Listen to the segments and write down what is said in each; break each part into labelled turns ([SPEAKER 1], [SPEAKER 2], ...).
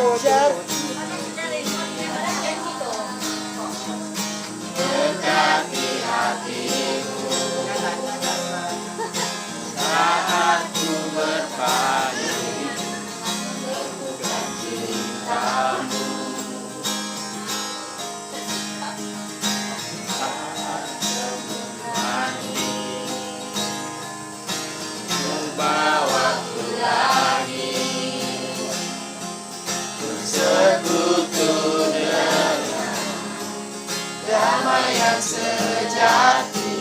[SPEAKER 1] ajar
[SPEAKER 2] dekati hatiku saat ku berpaling dan cintamu. Saat mandi membawaku lagi bersekutu dengan damai yang sejati.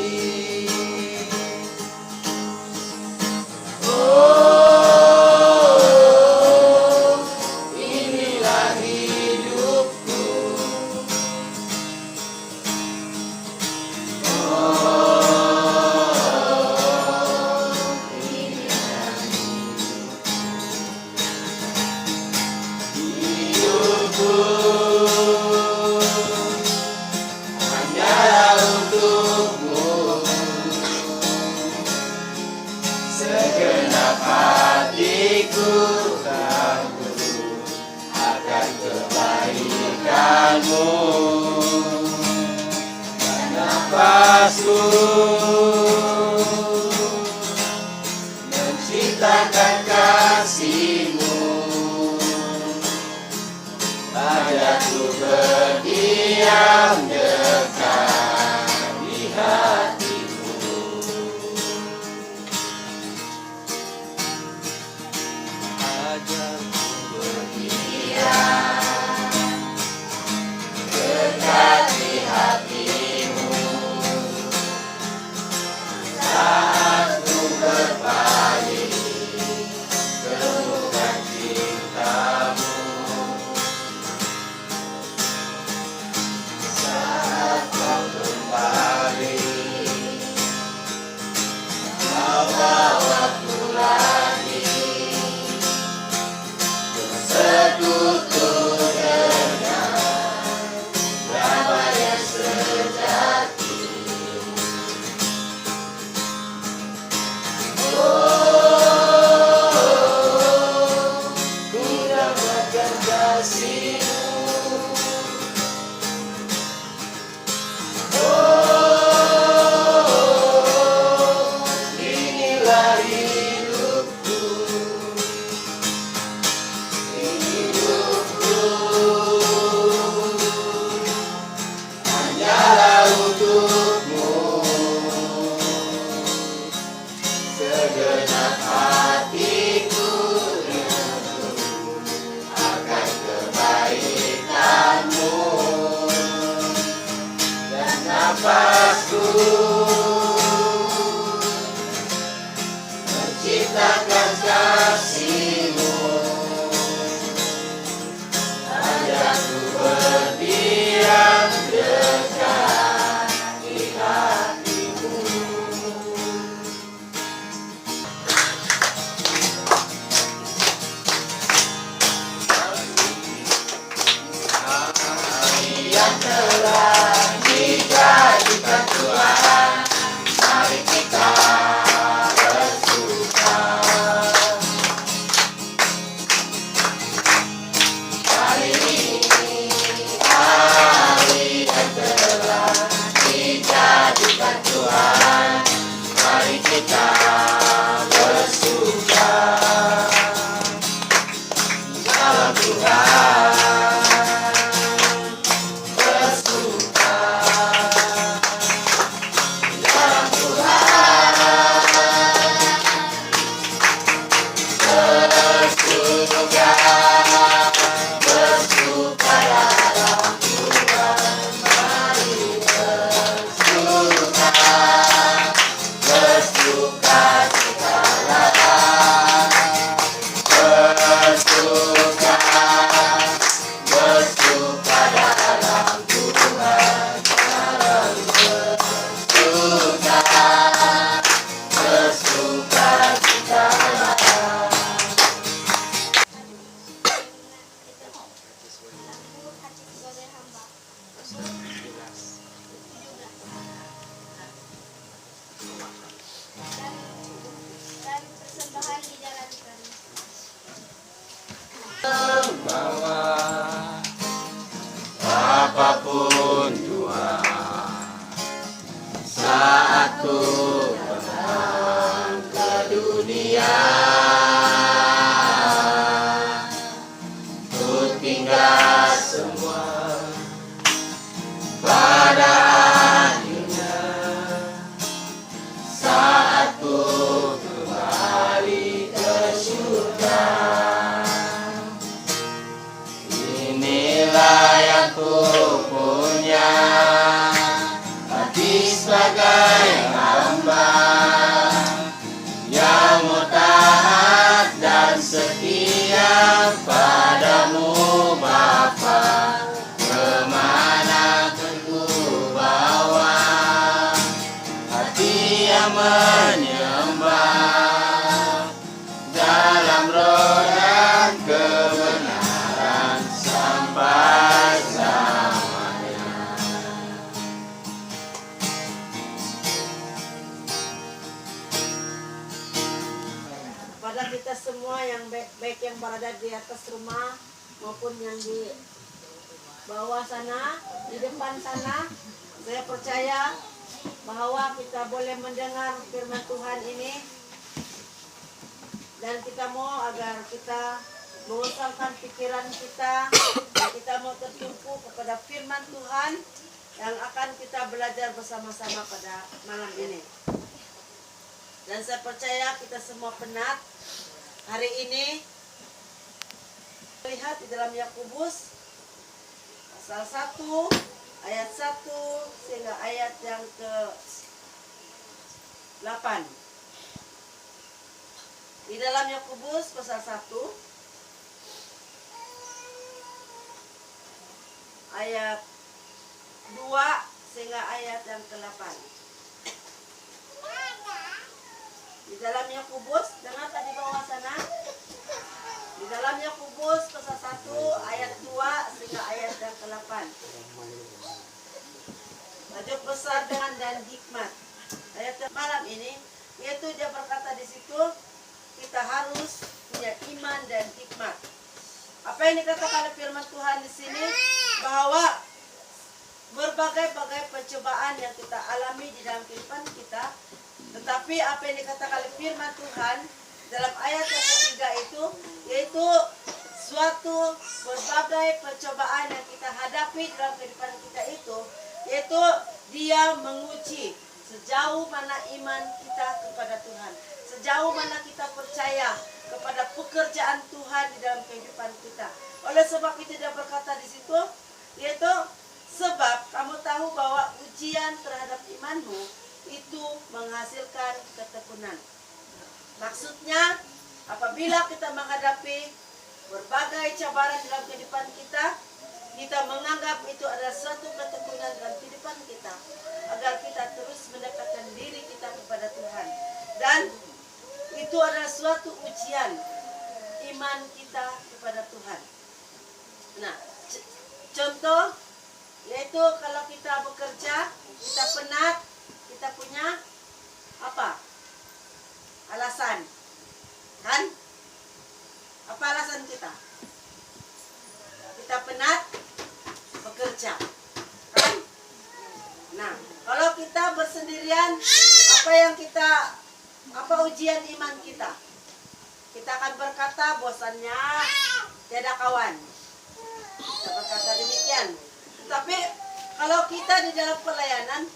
[SPEAKER 2] Oh, inilah hidupku. Oh, inilah hidupku. Hanyalah untukmu, segenap hatiku ragu akan kebaikanmu. Dan nafasku menciptakan kasihmu. Ajakku berdiam dekat di hatimu. Ajakku berdiam dekat di hatimu. Saat ku berpaling temukan cintamu. Saat kau kembali, kau bawaku lagi bersekutu dengan damai yang sejati. Oh, ku dapatkan kasihmu. Oh, inilah hidupku. Hidupku hanyalah untukmu. Segenap hatiku rindu akan kebaikanmu. Dan nafasku menciptakan kasihmu. Ajakku berdiam dekat di hatimu. Hari yang telah dijadikan Tuhan, mari kita bersuka. untuk menang ke dunia. Ku tinggal semua pada akhirnya saat ku kembali ke surga. Inilah yang ku punya, hati sebagai hamba yang mau taat dan setia padamu Bapa. Kemana ku bawa hati yang menyembah dalam roh dan kebenaran sampai selamanya.
[SPEAKER 1] Pada kita semua yang baik yang berada di atas rumah maupun yang di bawah sana, di depan sana, saya percaya bahwa kita boleh mendengar firman Tuhan ini, dan kita mau agar kita mengusapkan pikiran kita, dan kita mau tertumpu kepada firman Tuhan yang akan kita belajar bersama-sama pada malam ini. Dan saya percaya kita semua penat hari ini. Lihat di dalam Yakobus pasal 1 ayat 1 sehingga ayat yang ke-8. Di dalam Yakobus pasal 1 ayat 2 sehingga ayat yang ke-8. Di dalam Yakobus, dengar tadi bawah sana. Di dalam Yakobus pasal 1 ayat 2 sehingga ayat yang ke-8. Tajuk besar dengan dan hikmat. Ayat malam ini, yaitu dia berkata di situ, kita harus punya iman dan hikmat. Apa yang dikatakan firman Tuhan di sini, bahwa berbagai-bagai pencobaan yang kita alami di dalam kehidupan kita, tetapi apa yang dikatakan oleh firman Tuhan dalam ayat yang ketiga itu, yaitu suatu berbagai pencobaan yang kita hadapi dalam kehidupan kita itu, yaitu dia menguji sejauh mana iman kita kepada Tuhan, sejauh mana kita percaya kepada pekerjaan Tuhan di dalam kehidupan kita. Oleh sebab itu dia berkata di situ, yaitu sebab kamu tahu bahwa ujian terhadap imanmu itu menghasilkan ketekunan. Maksudnya, apabila kita menghadapi berbagai cabaran dalam kehidupan kita, kita menganggap itu adalah suatu ketekunan dalam kehidupan kita, agar kita terus mendekatkan diri kita kepada Tuhan. Dan itu adalah suatu ujian iman kita kepada Tuhan. Nah, contoh yaitu kalau kita bekerja, kita penat, kita punya apa? Alasan, kan? Apa alasan kita? Kita penat bekerja, kan? Nah, kalau kita bersendirian, apa ujian iman kita? Kita akan berkata bosannya tiada kawan. Kita berkata demikian. Tapi kalau kita di dalam pelayanan,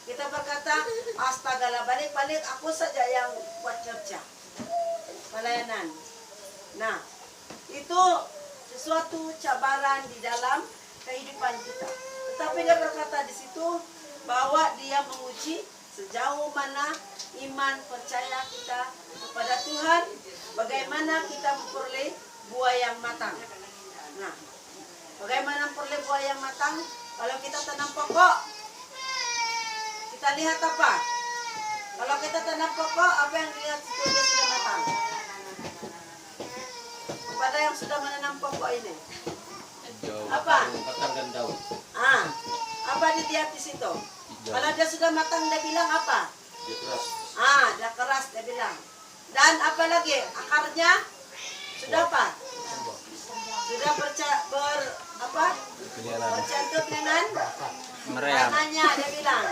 [SPEAKER 1] kita berkata, astaga lah, balik-balik aku saja yang buat kerja pelayanan. Nah, itu sesuatu cabaran di dalam kehidupan kita. Tetapi dia berkata di situ bahwa dia menguji sejauh mana iman percaya kita kepada Tuhan, bagaimana kita memperoleh buah yang matang. Nah, bagaimana memperoleh buah yang matang? Kalau kita tanam pokok, kita lihat apa? Kalau kita tanam pokok, apa yang dilihat situ dia sudah matang? Kepada yang sudah menanam pokok ini, apa?
[SPEAKER 2] Batang dan daun.
[SPEAKER 1] Apa dilihat di situ? Kalau dia sudah matang, dia bilang apa?
[SPEAKER 2] Dia keras.
[SPEAKER 1] Dia keras, dia bilang. Dan apa lagi? Akarnya sudah apa? Sudah bercantum dengan
[SPEAKER 2] Meriam.
[SPEAKER 1] Karenanya dia bilang.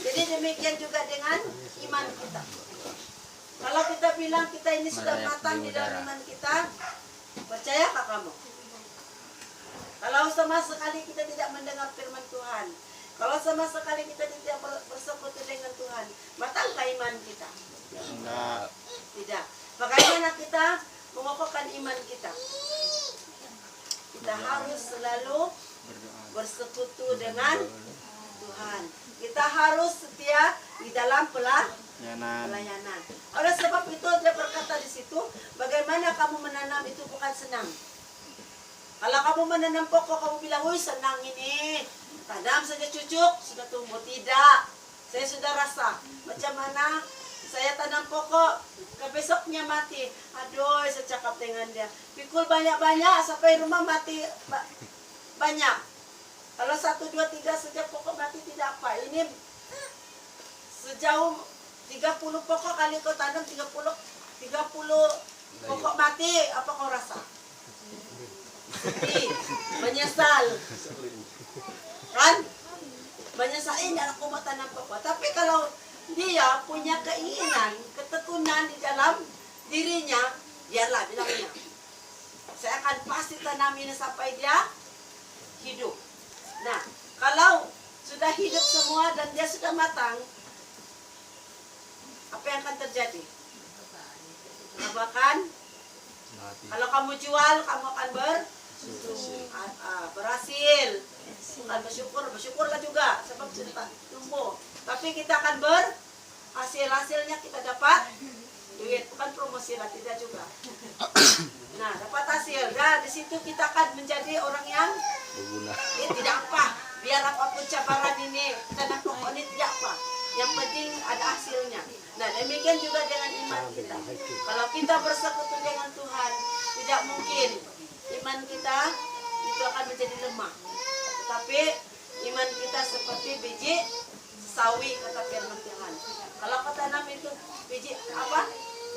[SPEAKER 1] Jadi demikian juga dengan iman kita. Kalau kita bilang kita ini sudah
[SPEAKER 2] Meriam
[SPEAKER 1] matang
[SPEAKER 2] di
[SPEAKER 1] di dalam
[SPEAKER 2] udara.
[SPEAKER 1] iman kita, percayakah kamu? Kalau sama sekali kita tidak mendengar firman Tuhan, kalau sama sekali kita tidak bersekutu dengan Tuhan, matangkah iman kita?
[SPEAKER 2] Enggak.
[SPEAKER 1] Tidak. Bagaimana kita mengokohkan iman kita? Kita harus selalu bersekutu dengan Tuhan. Kita harus setia di dalam pelayanan. Oleh sebab itu dia berkata di situ, bagaimana kamu menanam itu bukan senang. Kalau kamu menanam pokok, kamu bilang, wih senang ini, tanam saja cucuk, sudah tumbuh. Tidak, saya sudah rasa. Macam mana saya tanam pokok, ke besoknya mati. Aduh, saya cakap dengan dia, pikul banyak-banyak sampai rumah mati banyak. Kalau 1, 2, 3 saja pokok mati tidak apa. Ini sejauh 30 pokok kali kau tanam 30 pokok mati, apa kau rasa? Sedih, menyesal, kan? Menyesal ini aku mau tanam pokok. Tapi kalau dia punya keinginan, ketekunan di dalam dirinya, biarlah bilangnya, saya akan pasti tanam ini sampai dia hidup. Nah, kalau sudah hidup semua dan dia sudah matang, apa yang akan terjadi? Kamu akan, kalau kamu jual, kamu akan berhasil. Bukan bersyukurlah juga, sebab sudah tumbuh. Tapi kita akan hasilnya kita dapat duit, bukan promosi lah, tidak juga. Nah, dapat hasil. Nah, di situ kita akan menjadi orang yang tidak apa. Biar apapun cabaran ini, tanah pokok ini tidak apa. Yang penting ada hasilnya. Nah, demikian juga dengan iman kita. Kalau kita bersekutu dengan Tuhan, tidak mungkin iman kita itu akan menjadi lemah. Tetapi iman kita seperti biji sawi, kata firman Tuhan. Kalau kau tanam itu biji apa?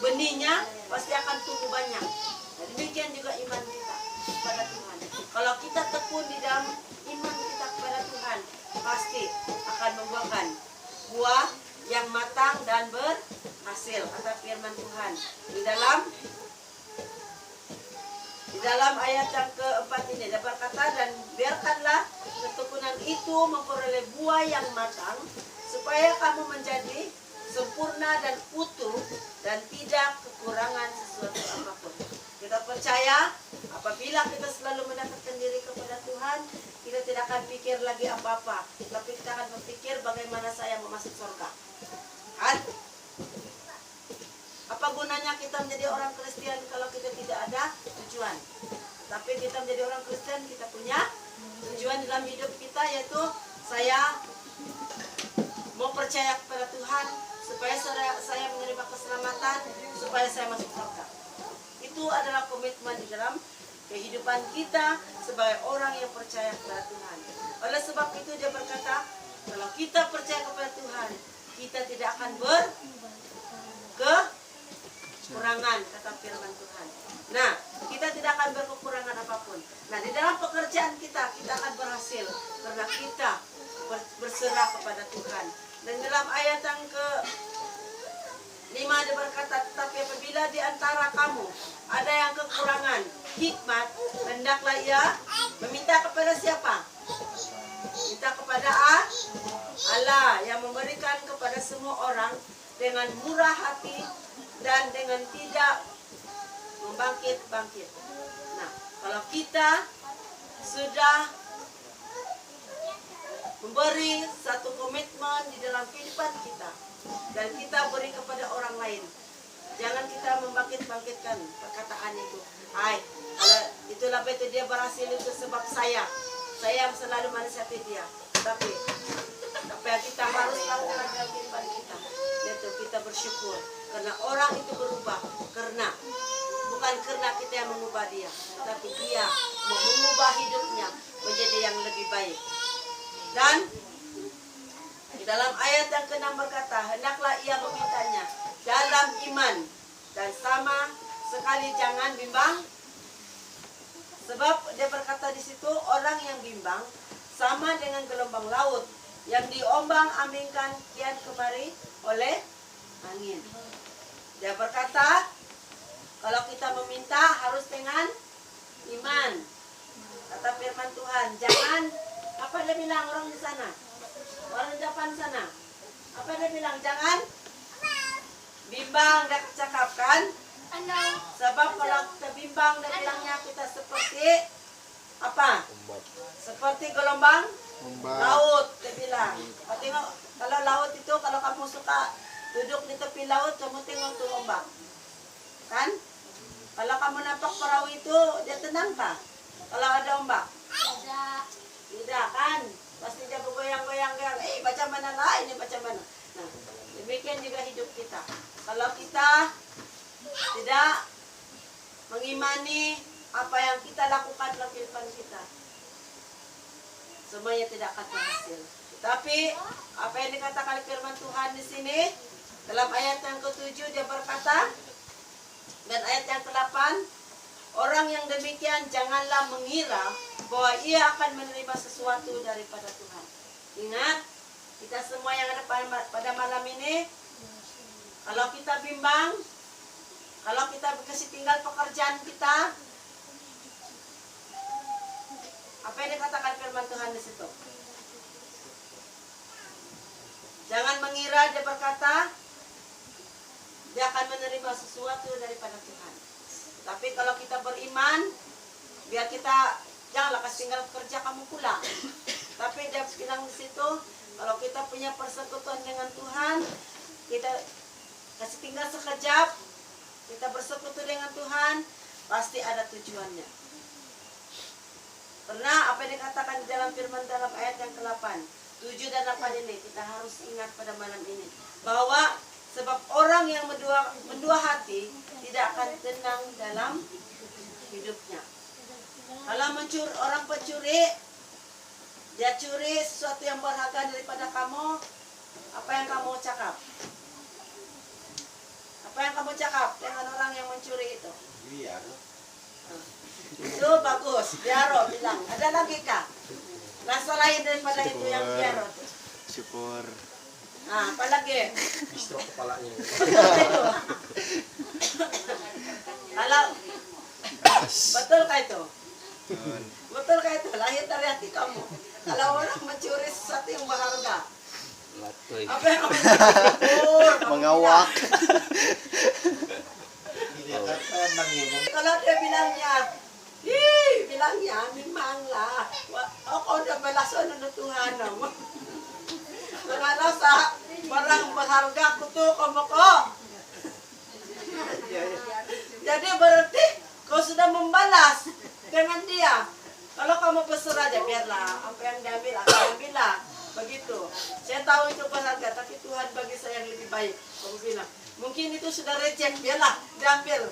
[SPEAKER 1] Benihnya pasti akan tumbuh banyak. Nah, demikian juga iman kita kepada Tuhan. Kalau kita tekun di dalam iman kita kepada Tuhan, pasti akan membuahkan buah yang matang dan berhasil, kata firman Tuhan. Di dalam ayat yang keempat ini dia berkata, dan biarkanlah ketekunan itu memperoleh buah yang matang, supaya kamu menjadi sempurna dan utuh dan tidak kekurangan sesuatu apapun. Kita percaya apabila kita selalu mendekatkan diri kepada Tuhan, kita tidak akan pikir lagi apa-apa, tapi kita akan berpikir bagaimana saya mau masuk surga. Kan? Apa gunanya kita menjadi orang Kristen kalau kita tidak ada tujuan? Tapi kita menjadi orang Kristen, kita punya tujuan dalam hidup kita, yaitu saya mau percaya kepada Tuhan supaya saya menerima keselamatan, supaya saya masuk surga. Itu adalah komitmen di dalam kehidupan kita sebagai orang yang percaya kepada Tuhan. Oleh sebab itu dia berkata, kalau kita percaya kepada Tuhan, kita tidak akan berkekurangan, kata firman Tuhan. Nah, kita tidak akan berkekurangan apapun. Nah, di dalam pekerjaan kita akan berhasil karena kita berserah kepada Tuhan. Dan dalam ayat yang ke-5 dia berkata, tetapi apabila di antara kamu ada yang kekurangan hikmat, hendaklah ia meminta kepada siapa? Minta kepada Allah yang memberikan kepada semua orang dengan murah hati dan dengan tidak membangkit-bangkit. Nah, kalau kita sudah memberi satu komitmen di dalam kehidupan kita dan kita beri kepada orang lain, jangan kita membangkit-bangkitkan perkataan itu. Hai, kalau itulah betul dia berhasil itu sebab saya yang selalu menasihati dia. Tapi apa yang kita harus lakukan dalam kehidupan kita, yaitu kita bersyukur karena orang itu berubah, bukan karena kita yang mengubah dia, tapi dia mau mengubah hidupnya menjadi yang lebih baik. Dan di dalam ayat yang ke-6 berkata, hendaklah ia memintanya dalam iman dan sama sekali jangan bimbang. Sebab dia berkata di situ, orang yang bimbang sama dengan gelombang laut yang diombang-ambingkan kian kemari oleh angin. Dia berkata, kalau kita meminta harus dengan iman. Kata firman Tuhan, jangan, apa dia bilang orang di sana? Orang Jepang sana. Apa dia bilang? Jangan bimbang dan cakapkan. Sebab kalau kita bimbang dan bilangnya kita seperti apa? Seperti gelombang laut, dia bilang. Tengok, kalau laut itu, kalau kamu suka duduk di tepi laut, kamu tengok tuh ombak. Kan? Kalau kamu nampak perahu itu, dia tenang kah? Kalau ada ombak? Tidak kan? Pasti dia bergoyang-goyang. Baca mana lah, ini baca mana. Nah, demikian juga hidup kita. Kalau kita tidak mengimani apa yang kita lakukan dalam kehidupan kita, semuanya tidak akan berhasil. Tapi apa yang dikatakan firman Tuhan di sini dalam ayat yang ke-7 dia berkata, dan ayat yang ke-8, orang yang demikian janganlah mengira bahwa ia akan menerima sesuatu daripada Tuhan. Ingat, kita semua yang ada pada malam ini, kalau kita bimbang, kalau kita kasih tinggal pekerjaan kita, apa yang dikatakan firman Tuhan di situ? Jangan mengira, dia berkata, dia akan menerima sesuatu daripada Tuhan. Tapi kalau kita beriman, biar kita janganlah kasih tinggal kerja kamu pulang. Tapi dia bilang di situ, kalau kita punya persekutuan dengan Tuhan, kita kasih tinggal sekejap, kita bersekutu dengan Tuhan, pasti ada tujuannya. Karena apa yang dikatakan di dalam firman dalam ayat yang ke-8, 7 dan 8 ini, kita harus ingat pada malam ini, bahwa sebab orang yang mendua hati tidak akan tenang dalam hidupnya. Kalau mencuri, orang pencuri, dia curi sesuatu yang berharga daripada kamu, apa yang kamu cakap? Apa yang kamu cakap dengan orang yang mencuri itu?
[SPEAKER 2] Biar.
[SPEAKER 1] Itu bagus, biaro bilang. Ada lagi kah? Rasa lain daripada itu yang biaro.
[SPEAKER 2] Syukur.
[SPEAKER 1] Nah, apa lagi?
[SPEAKER 2] Stroke kepalanya.
[SPEAKER 1] Kalau betul kah itu? Betul kah itu? Lahir dari hati kamu. Kalau orang mencuri sesuatu yang berharga, apa yang kamu syukur?
[SPEAKER 2] Mengawak.
[SPEAKER 1] Kalau dia bilangnya, memanglah. Ako udah balasan ng Tuhan mo. Mga sa barang berharga kutu kamu kok. Jadi berarti kau sudah membalas dengan dia. Kalau kamu berserah aja, biarlah apa yang diambil akan ambillah. Begitu. Saya tahu itu berharga, tapi Tuhan bagi saya yang lebih baik. Kamu bilang, mungkin itu sudah reject, biarlah diambil.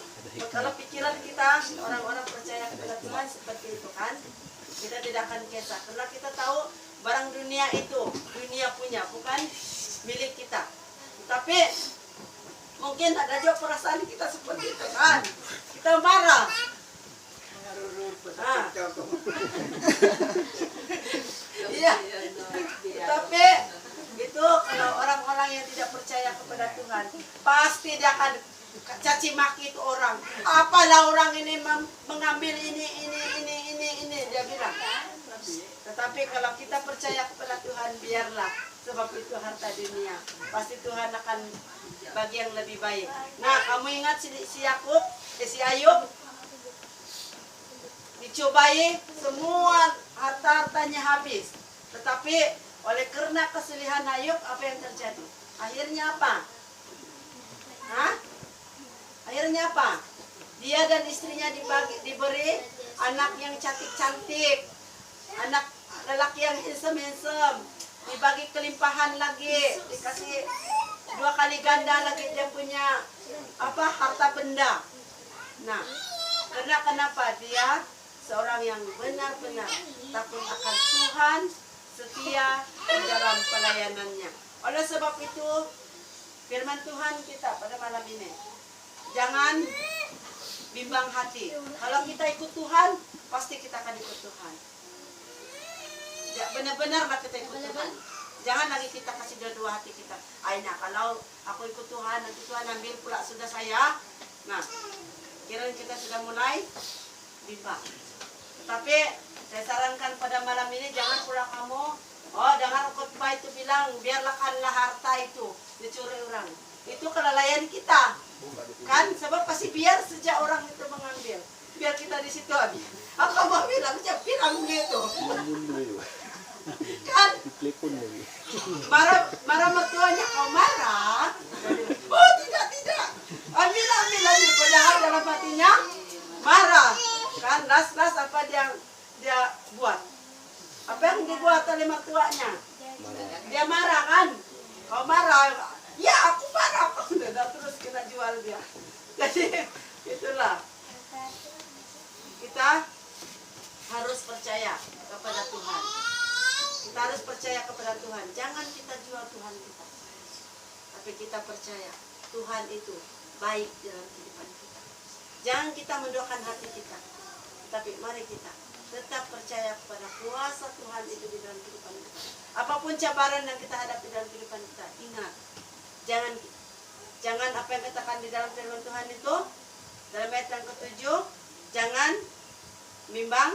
[SPEAKER 1] Kalau pikiran kita, orang-orang percaya kepada Tuhan seperti itu kan, kita tidak akan kisah. Karena kita tahu barang dunia itu, dunia punya, bukan milik kita. Tapi mungkin ada juga perasaan kita seperti itu kan. Kita marah. Iya. Tapi itu kalau orang-orang yang tidak percaya kepada Tuhan, pasti dia akan caci maki itu orang. Apalah orang ini mengambil ini dia bilang. Tetapi kalau kita percaya kepada Tuhan, biarlah, sebab itu harta dunia. Pasti Tuhan akan bagi yang lebih baik. Nah, kamu ingat si Ayub dicobai, semua harta-hartanya habis. Tetapi oleh karena keselihan Ayub, apa yang terjadi? Akhirnya apa? Akhirnya apa? Dia dan istrinya diberi anak yang cantik-cantik, anak lelaki yang handsome, dibagi kelimpahan lagi, dikasih 2 kali ganda lagi dia punya harta benda. Nah, kenapa dia seorang yang benar-benar takut akan Tuhan, setia di dalam pelayanannya. Oleh sebab itu, firman Tuhan kita pada malam ini, jangan bimbang hati. Kalau kita ikut Tuhan, pasti kita akan ikut Tuhan. Ya, benar-benarlah kita ikut Tuhan. Jangan lagi kita kasih dua hati kita. Ay na, kalau aku ikut Tuhan, nanti Tuhan ambil pula sudah saya. Nah, kira kita sudah mulai bimbang. Tetapi saya sarankan pada malam ini jangan pula kamu, jangan khotbah itu bilang biarlah harta itu dicuri orang. Itu kelalaian kita. Kan sebab pasti biar sejak orang itu mengambil. Biar kita di situ habis. Aku mau bilang pirang gitu. Kan marah mertuanya kau marah. Oh tidak. Ambil lagi padahal dalam hatinya marah. Kan las apa dia buat? Apa yang dibuat oleh mertuanya? Dia marah kan? Kau marah. Ya aku marah. Udah terus kena jual dia. Jadi itulah. Kita harus percaya kepada Tuhan. Kita harus percaya kepada Tuhan. Jangan kita jual Tuhan kita. Tapi kita percaya Tuhan itu baik dalam kehidupan kita. Jangan kita mendoakan hati kita. Tapi mari kita tetap percaya kepada kuasa Tuhan itu di dalam kehidupan kita. Apapun cabaran yang kita hadapi dalam kehidupan kita, ingat. Jangan apa yang katakan di dalam firman Tuhan itu, dalam ayat yang ke-7, jangan bimbang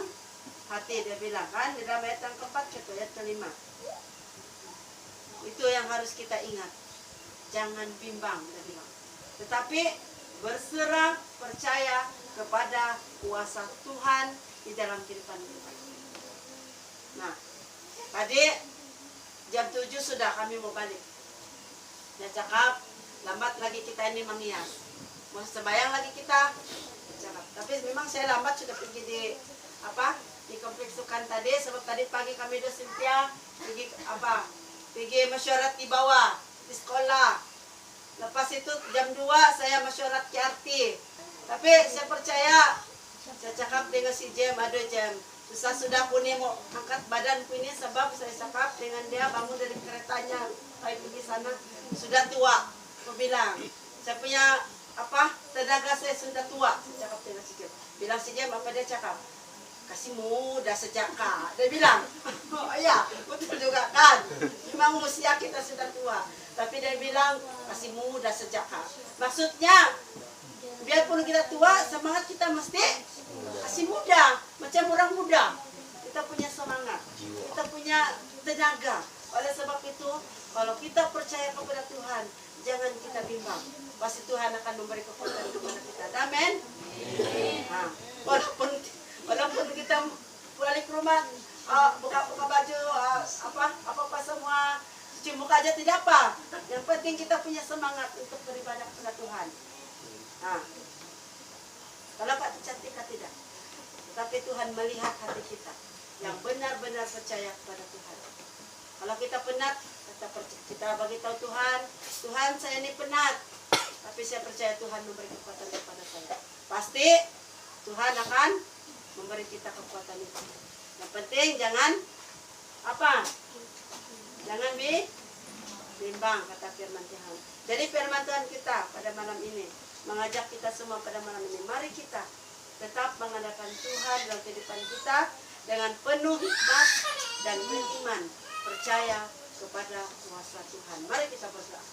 [SPEAKER 1] hati, dia bilang kan di dalam ayat yang ke-4 ke ayat ke-5. Itu yang harus kita ingat. Jangan bimbang, dia bilang. Tetapi berserah percaya kepada kuasa Tuhan di dalam kehidupan kita. Nah, tadi jam 7 sudah kami mau balik. Ya cakap, lambat lagi kita ini menghias. Mau sembahyang lagi kita. Cakap. Tapi memang saya lambat sudah pergi di kompleks Sukan tadi, sebab tadi pagi kami do Cynthia pergi mesyuarat di bawah di sekolah. Lepas itu jam 2 saya mesyuarat ke arti. Tapi saya percaya, saya cakap dengan si Jem, aduh Jem, sudah pun mau angkat badan ini sebab saya cakap dengan dia bangun dari keretanya, saya pergi sana sudah tua. Aku bilang, saya punya tenaga saya sudah tua. Saya cakap dengan si Jem. Bilang si Jem, apa dia cakap? Kasih muda sejak kak. Dia bilang, oh iya, betul juga kan. Memang usia kita sudah tua. Tapi dia bilang, kasih muda sejak kak. Maksudnya, biarpun kita tua, semangat kita mesti kasih muda. Macam orang muda. Kita punya semangat. Kita punya tenaga. Oleh sebab itu, kalau kita percaya kepada Tuhan, jangan kita bimbang. Pasti Tuhan akan memberi kekuatan kepada kita. Amin. Nah, walaupun kita balik ke rumah, buka baju, apa semua, cuci muka aja tidak apa. Yang penting kita punya semangat untuk beribadah kepada Tuhan. Nah, kalau Pak cantik tidak, tetapi Tuhan melihat hati kita yang benar-benar percaya kepada Tuhan. Kalau kita penat, kita bagi tahu Tuhan, Tuhan saya ini penat, tapi saya percaya Tuhan memberi kekuatan kepada saya. Pasti Tuhan akan memberi kita kekuatan itu. Yang penting jangan jangan bimbang, kata firman Tuhan. Jadi firman Tuhan kita pada malam ini mengajak kita semua pada malam ini, mari kita tetap mengadakan Tuhan dalam kehidupan kita dengan penuh hikmat dan beriman, percaya kepada kuasa Tuhan. Mari kita berdoa.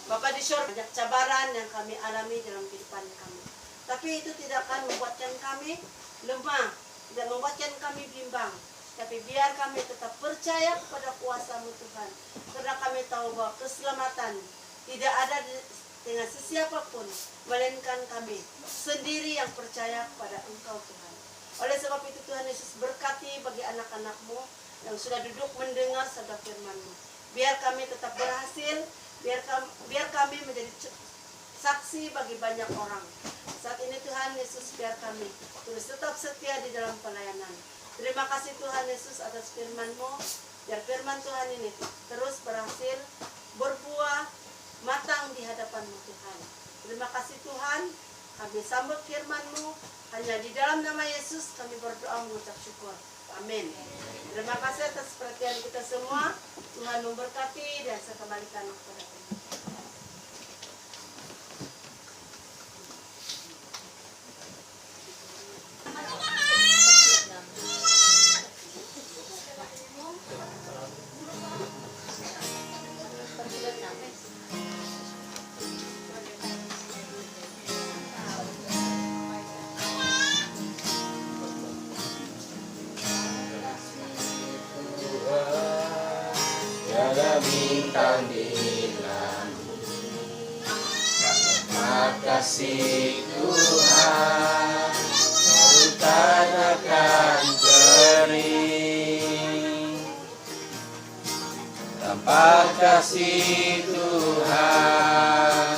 [SPEAKER 1] Bapa di surga, banyak cabaran yang kami alami dalam kehidupan kami. Tapi itu tidak akan membuatkan kami lemah, tidak membuatkan kami bimbang. Tapi biar kami tetap percaya kepada kuasa-Mu Tuhan. Karena kami tahu bahwa keselamatan tidak ada dengan sesiapapun, melainkan kami sendiri yang percaya kepada Engkau Tuhan. Oleh sebab itu Tuhan Yesus berkati bagi anak-anak-Mu yang sudah duduk mendengar sabda firman-Mu. Biar kami tetap berhasil, biar kami menjadi saksi bagi banyak orang. Saat ini Tuhan Yesus, biar kami terus tetap setia di dalam pelayanan. Terima kasih Tuhan Yesus atas firman-Mu. Biar firman Tuhan ini terus berhasil berbuah matang di hadapan-Mu Tuhan. Terima kasih Tuhan, kami sambut firman-Mu. Hanya di dalam nama Yesus kami berdoa mengucap syukur. Amin. Terima kasih atas perhatian kita semua. Tuhan memberkati dan saya kembalikan kepada Tuhan.
[SPEAKER 3] bintang di langit. Makasih Tuhan, hutan akan kering. Tanpa kasih Tuhan,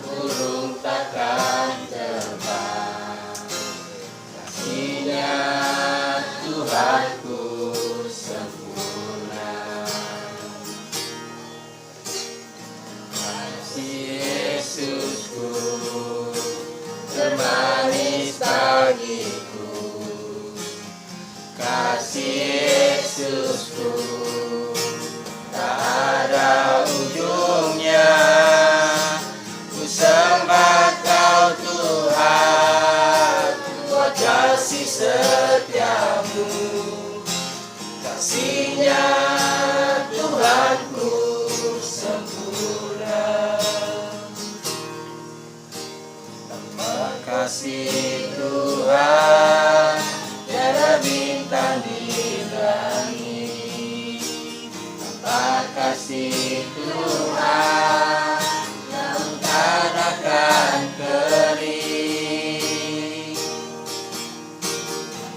[SPEAKER 3] burung takkan terbang. Kasih-Nya Tuhanku sempurna. Kasih Yesusku termanis bagiku. Kasih Yesusku tak ada ujungnya. Ku sembah Kau Tuhan, buat kasih setiamu. Kasih-Nya Tuhanku sempurna. Tanpa kasih Tuhan, tiada bintang di langit. Tanpa kasih Tuhan, lautan akan kering.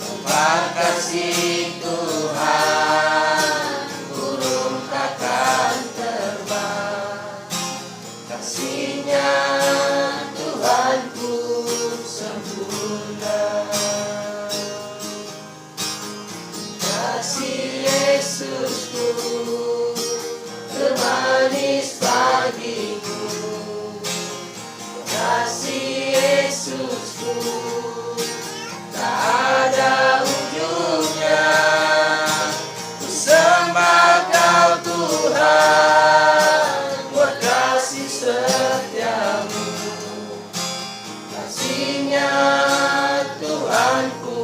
[SPEAKER 3] Tanpa kasih Tuhan, burung takkan terbang. Kasih-Nya Tuhanku sempurna. Kasih Yesusku termanis bagiku. Kasih Yesusku tak ada ujungnya. Ku sembah Kau Tuhan, buat kasih setiamu. Kasih-Nya Tuhanku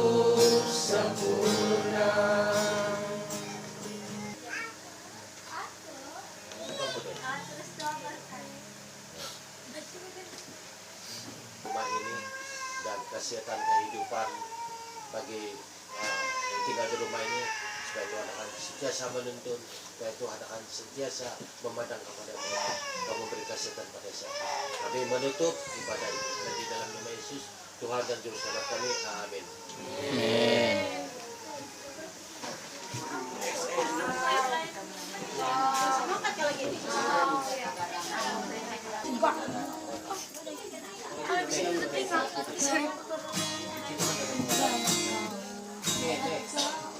[SPEAKER 3] sempurna.
[SPEAKER 2] Rumah ini dan kesehatan kehidupan bagi yang tinggal di rumah ini, supaya Tuhan akan sentiasa menuntun, supaya Tuhan akan sentiasa memandang kepada mereka dan memberi kesehatan pada saya. Kami menutup ibadah ini dan di dalam nama Yesus Tuhan dan Juru Selamat kami, amin.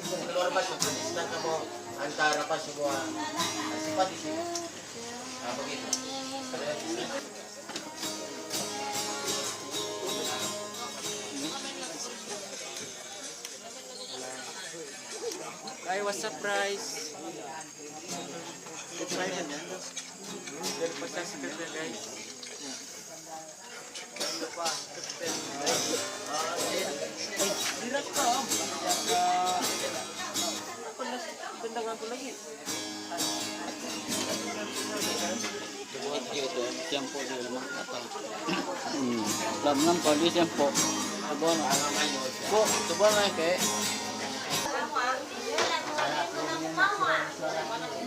[SPEAKER 2] Keluar masuk, sedang kamu antara apa semua sifat di sini. Nah, begitu.
[SPEAKER 3] Ay, what's up, price? It's right in there. Pasang sikat na, guys. Dirak ka. Bendangan ko lagi. Ito, shampoo dia naman atau. Lamnam ko di shampoo. Sabon. Po, sabon na kay.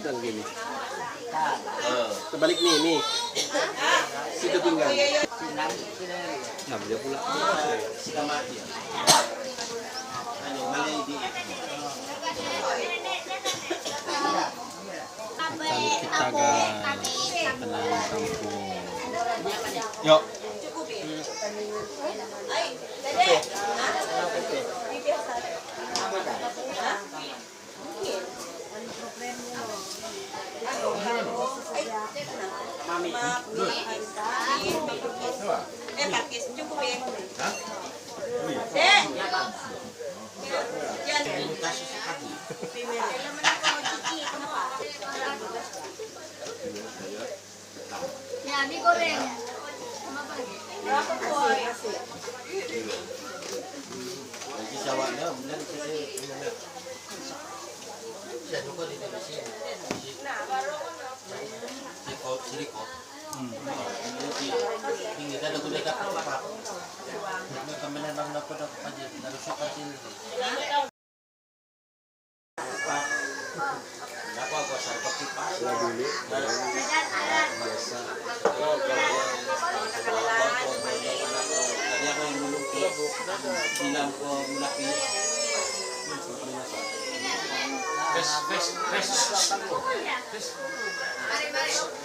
[SPEAKER 2] Dan gini. Terbalik nih. Situ tinggal. Nah, dia pula. Sudah mati ya. Hanya malai di.
[SPEAKER 3] Kita tenang kampung.
[SPEAKER 2] Yuk.
[SPEAKER 1] Mami. Pakis cukup ya. Hah? Dek.
[SPEAKER 4] Ya, mie goreng.
[SPEAKER 1] Berapa boy?
[SPEAKER 2] Lagi sawahnya benar sih. Saya juga di sini.
[SPEAKER 1] Nah, baru
[SPEAKER 2] Silikot. Tinggi kada ko dekat apa. Kami nang dapat aja dari suka sini. Apa aku sarap kipas. Sila dulu.
[SPEAKER 4] Adan, adan.
[SPEAKER 2] Biasa.
[SPEAKER 3] Tadi ako yung lulungkot. Bilang ko mulaki.
[SPEAKER 2] Pes.
[SPEAKER 4] Mari, mari.